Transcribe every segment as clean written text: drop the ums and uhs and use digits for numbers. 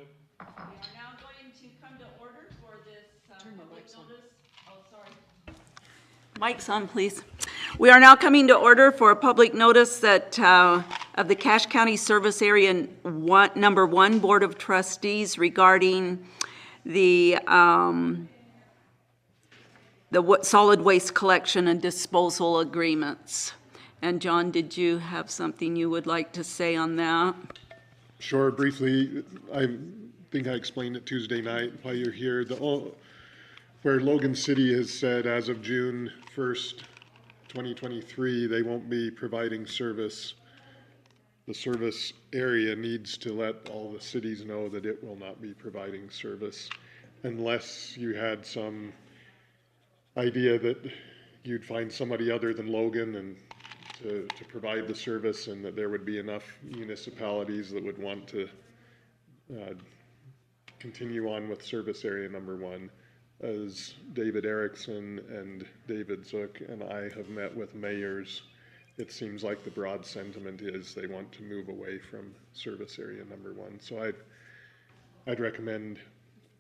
We are now going to come to order for this public notice. Oh, sorry. Mic's on, please. We are now coming to order for a public notice that of the Cache County Service Area Number 1 Board of Trustees regarding the solid waste collection and disposal agreements. And John, did you have something you would like to say on that? Sure, briefly. I think I explained it Tuesday night while you're here. Where Logan City has said as of June 1st, 2023, they won't be providing service. The service area needs to let all the cities know that it will not be providing service unless you had some idea that you'd find somebody other than Logan and to provide the service, and that there would be enough municipalities that would want to continue on with service area number 1. As David Erickson and David Zook and I have met with mayors, it seems like the broad sentiment is they want to move away from service area number 1. So I'd recommend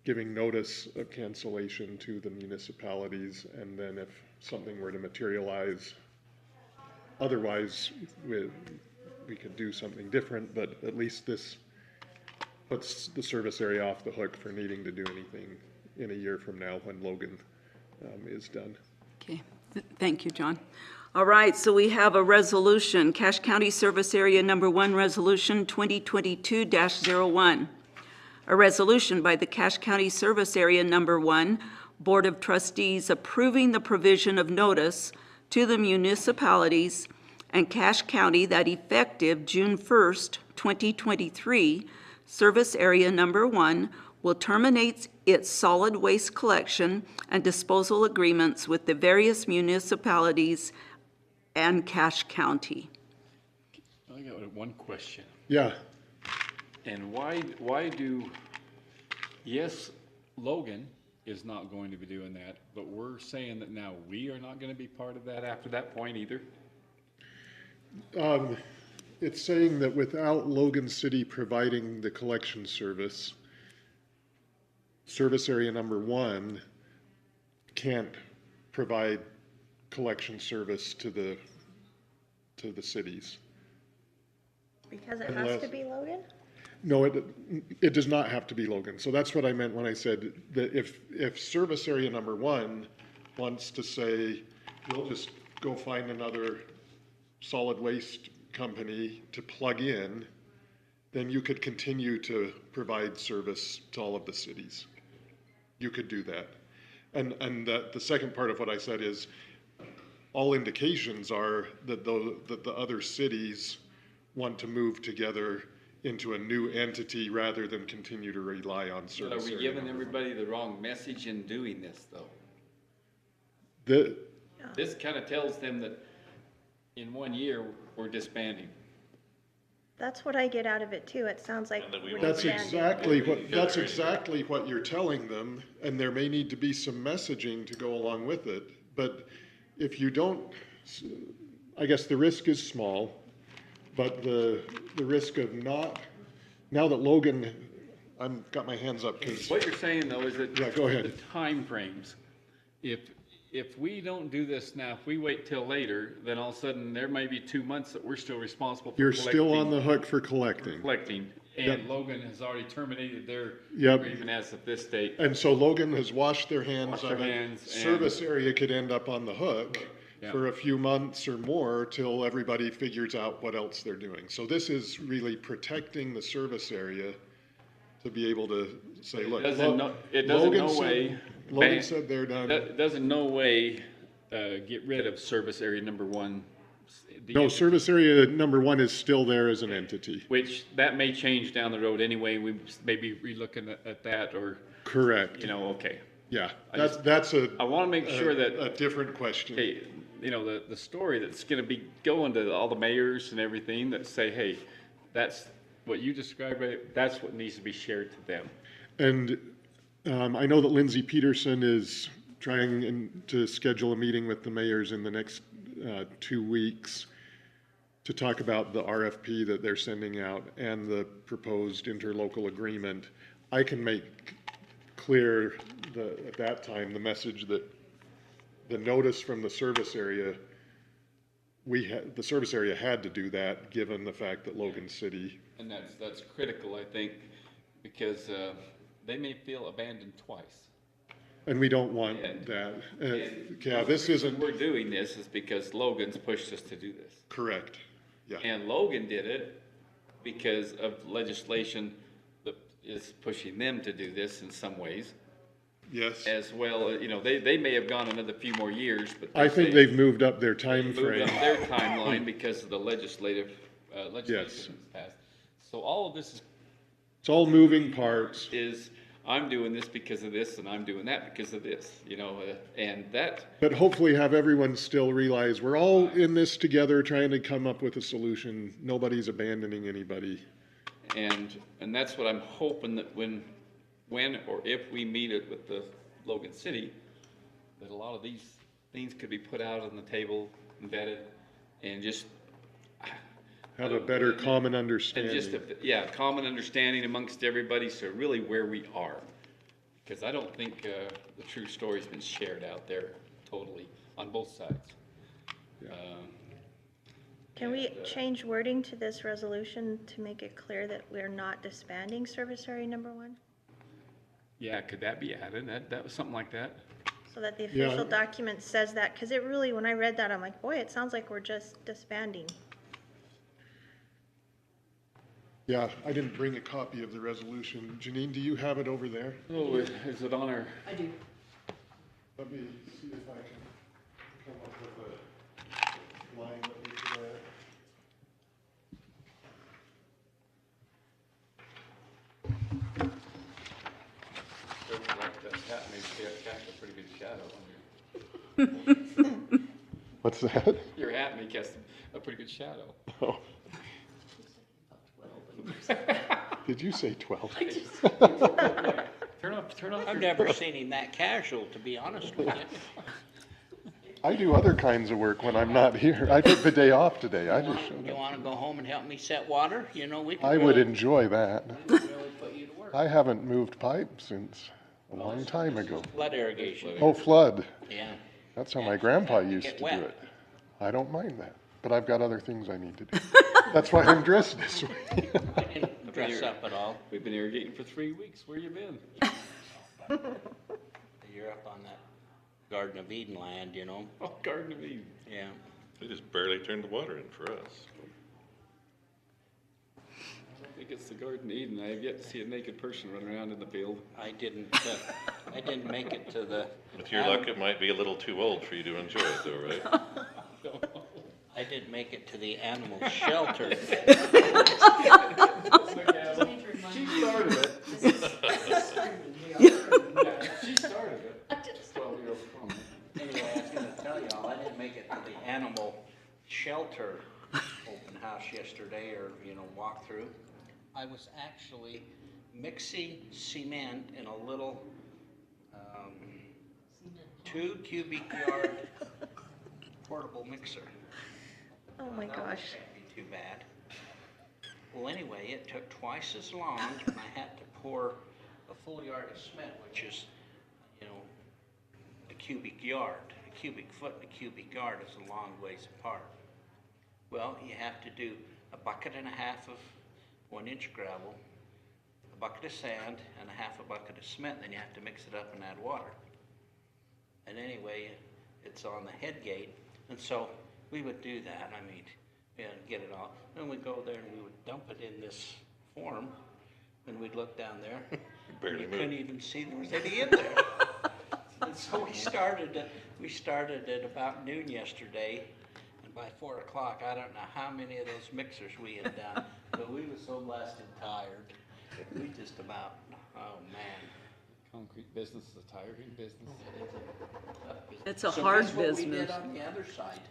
giving notice of cancellation to the municipalities, and then if something were to materialize, otherwise we could do something different, but at least this puts the service area off the hook for needing to do anything in a year from now when Logan is done. Okay, thank you, John. All right, so we have a resolution, Cache County Service Area Number 1, Resolution 2022-01. A resolution by the Cache County Service Area Number 1 Board of Trustees approving the provision of notice to the municipalities and Cache County that effective June 1st, 2023, Service Area Number 1 will terminate its solid waste collection and disposal agreements with the various municipalities and Cache County. I got one question. Yeah. And why do, yes, Logan is not going to be doing that, but we're saying that now we are not going to be part of that after that point either? It's saying that without Logan City providing the collection service, service area number 1 can't provide collection service to the cities. Because it has to be Logan? No, it does not have to be Logan. So that's what I meant when I said that if service area number 1 wants to say, we'll just go find another solid waste company to plug in, then you could continue to provide service to all of the cities. You could do that. And the second part of what I said is all indications are that the other cities want to move together into a new entity rather than continue to rely on service. But are we giving everybody the wrong message in doing this, though? This kind of tells them that in 1 year we're disbanding. That's what I get out of it too. It sounds like That's exactly what you're telling them, and there may need to be some messaging to go along with it. But if you don't, I guess the risk is small, but the risk of not, now that Logan, I've got my hands up because What you're saying though is that go ahead. the time frames, if we don't do this now, if we wait till later, then all of a sudden there may be 2 months that we're still responsible for You're collecting. still on the hook for collecting. And Yep. Logan has already terminated their Yep. agreement as of this date. And so Logan has washed their hands Washed of their it. hands and- Service area could end up on the hook Yeah. for a few months or more till everybody figures out what else they're doing. So this is really protecting the service area to be able to say, look, It doesn't no way. Logan said they're done. That doesn't no way get rid of service area number 1. No, service area number 1 is still there as an entity. Which that may change down the road anyway. We may be relooking at that, or Correct. okay. Yeah, I that's a. I want to make sure that a different question. okay, the story that's going to be going to all the mayors and everything that say, hey, that's what you described. That's what needs to be shared to them. And I know that Lindsay Peterson is trying to schedule a meeting with the mayors in the next 2 weeks. to talk about the RFP that they're sending out and the proposed interlocal agreement, I can make clear at that time, the message that the notice from the service area, the service area had to do that, given the fact that Logan City, And that's critical, I think, because they may feel abandoned twice. and we don't want And- that. And Yeah, this the reason isn't we're doing this is because Logan's pushed us to do this. correct. Yeah, And Logan did it because of legislation that is pushing them to do this in some ways yes. as well. You know, they may have gone another few more years, but I think they've moved up their time moved frame. up their timeline because of the legislation that's passed. So all of this It's all moving parts. is I'm doing this because of this and I'm doing that because of this, you know, and that, But hopefully have everyone still realize we're all in this together trying to come up with a solution. Nobody's abandoning anybody. and that's what I'm hoping that when or if we meet it with the Logan City, that a lot of these things could be put out on the table, vetted, and just Have a better common and understanding. just common understanding amongst everybody. So really where we are, because I don't think the true story's been shared out there totally on both sides. Can we change wording to this resolution to make it clear that we're not disbanding service area number 1? Yeah, could that be added? That was something like that. So that the Yeah. official document says that, because it really, when I read that, I'm like, boy, it sounds like we're just disbanding. Yeah, I didn't bring a copy of the resolution. Janine, do you have it over there? Oh, is it on our? I do. Let me see if I can come up with a line that we could add. That hat may cast a pretty good shadow on you. What's that? Your hat may cast a pretty good shadow. Oh. Did you say 12? Turn off I've your, never seen him that casual, to be honest with you. I do other kinds of work when I'm not here. I took the day off today. I just showed You up. wanna go home and help me set water? You know, we I could would really, enjoy that. really put you to work. I haven't moved pipe since a long time ago. Flood irrigation, Oh, flood. yeah. That's how my grandpa Get used to do wet. it. I don't mind that, but I've got other things I need to do. That's why I'm dressed this way. I didn't dress up at all. we've been irrigating for 3 weeks. Where you been? You're up on that Garden of Eden land, you know? Oh, Garden of Eden. Yeah. They just barely turned the water in for us. I think it's the Garden of Eden. I have yet to see a naked person run around in the field. I didn't make it to the. With your luck, it might be a little too old for you to enjoy it though, right? I didn't make it to the animal shelter. She started it. She started it. That's 12-year-old comment. Anyway, I was gonna tell y'all, I didn't make it to the animal shelter open house yesterday, or, you know, walkthrough. I was actually mixing cement in a little, 2 cubic yard portable mixer. Oh my gosh. Can't be too bad. Well, anyway, it took twice as long, and I had to pour a full yard of cement, which is, you know, a cubic yard. A cubic foot and a cubic yard is a long ways apart. Well, you have to do a bucket and a half of 1-inch gravel, a bucket of sand, and a half a bucket of cement, then you have to mix it up and add water. And anyway, it's on the head gate, and so we would do that. I mean, get it all. Then we'd go there and we would dump it in this form, and we'd look down there. Barely You couldn't moved. even see there was any in there. And so we started at about noon yesterday, and by 4 o'clock, I don't know how many of those mixers we had done, but we were so blasted tired. We just about, oh man. Concrete business is a tiring business. It's a So hard guess what we did business. on the other side?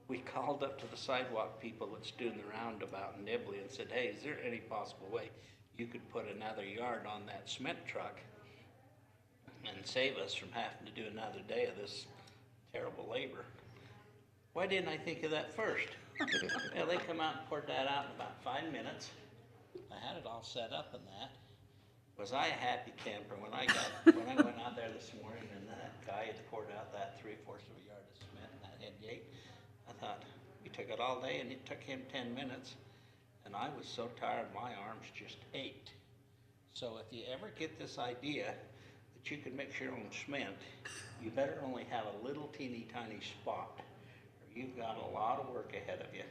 We called up to the sidewalk people that's doing the roundabout in Nibley and said, hey, is there any possible way you could put another yard on that cement truck and save us from having to do another day of this terrible labor? Why didn't I think of that first? Yeah, they come out and poured that out in about 5 minutes. I had it all set up and that. Was I a happy camper when I went out there this morning and that guy had poured out that 3/4 of a yard of cement in that head gate? I thought, he took it all day and it took him 10 minutes. And I was so tired, my arms just ached. So if you ever get this idea that you can mix your own cement, you better only have a little teeny tiny spot, or you've got a lot of work ahead of you.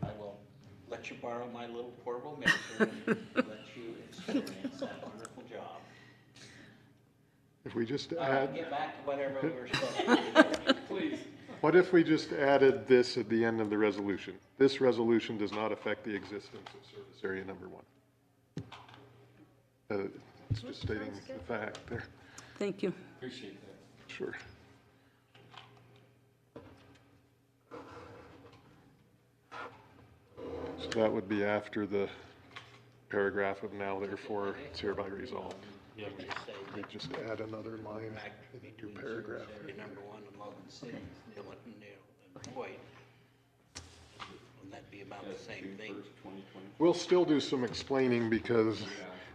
I will let you borrow my little portable mixer and let you experience that wonderful job. If we just All right, add, get back to whatever we were supposed to do. Please. what if we just added this at the end of the resolution? This resolution does not affect the existence of service area number 1. It's just stating the fact there. Thank you. Appreciate that. Sure. So that would be after the paragraph of now therefore it's hereby resolved. You have to say We just add another line back in your between paragraph. service area number 1 and Logan City, Neil and Hoyt. Wouldn't that be about the same thing? We'll still do some explaining because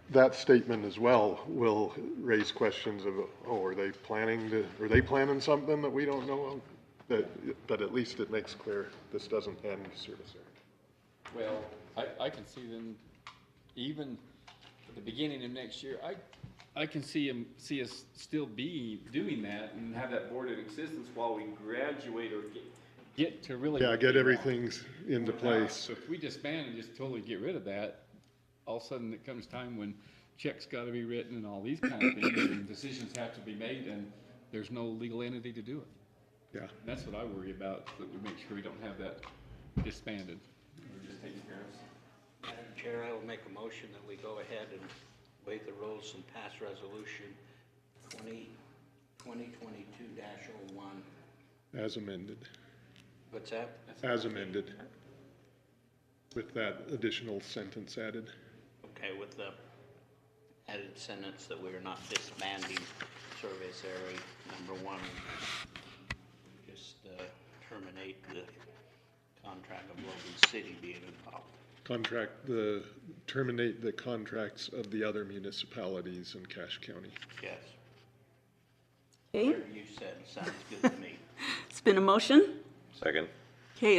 that statement as well will raise questions of, oh, are they planning something that we don't know of? But at least it makes clear this doesn't end service area. Well, I can see them, even at the beginning of next year, I can see us still be doing that and have that board in existence while we graduate or get to really. Yeah, get everything's into Without- place. So if we disband and just totally get rid of that, all of a sudden it comes time when checks gotta be written and all these kind of things, and decisions have to be made, and there's no legal entity to do it. Yeah. That's what I worry about, that we make sure we don't have that disbanded. Or just taken care of. Madam Chair, I will make a motion that we go ahead and waive the rules and pass resolution 2022-01. As amended, What's that? as amended. With that additional sentence added. Okay, with the added sentence that we are not disbanding service area number 1. Just terminate the contract of Logan City being involved. Terminate the contracts of the other municipalities in Cache County. Yes. Okay, Whatever you said sounds good to me. it's been a motion. Second. Okay,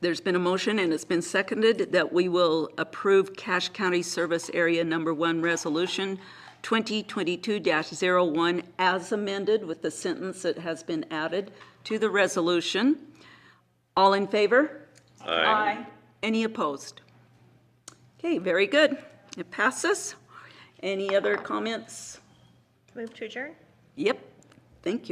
there's been a motion and it's been seconded that we will approve Cache County Service Area Number 1 Resolution 2022-01 as amended with the sentence that has been added to the resolution. All in favor? Aye. Any opposed? Okay, very good. It passes. Any other comments? Move to adjourn? Yep, thank you.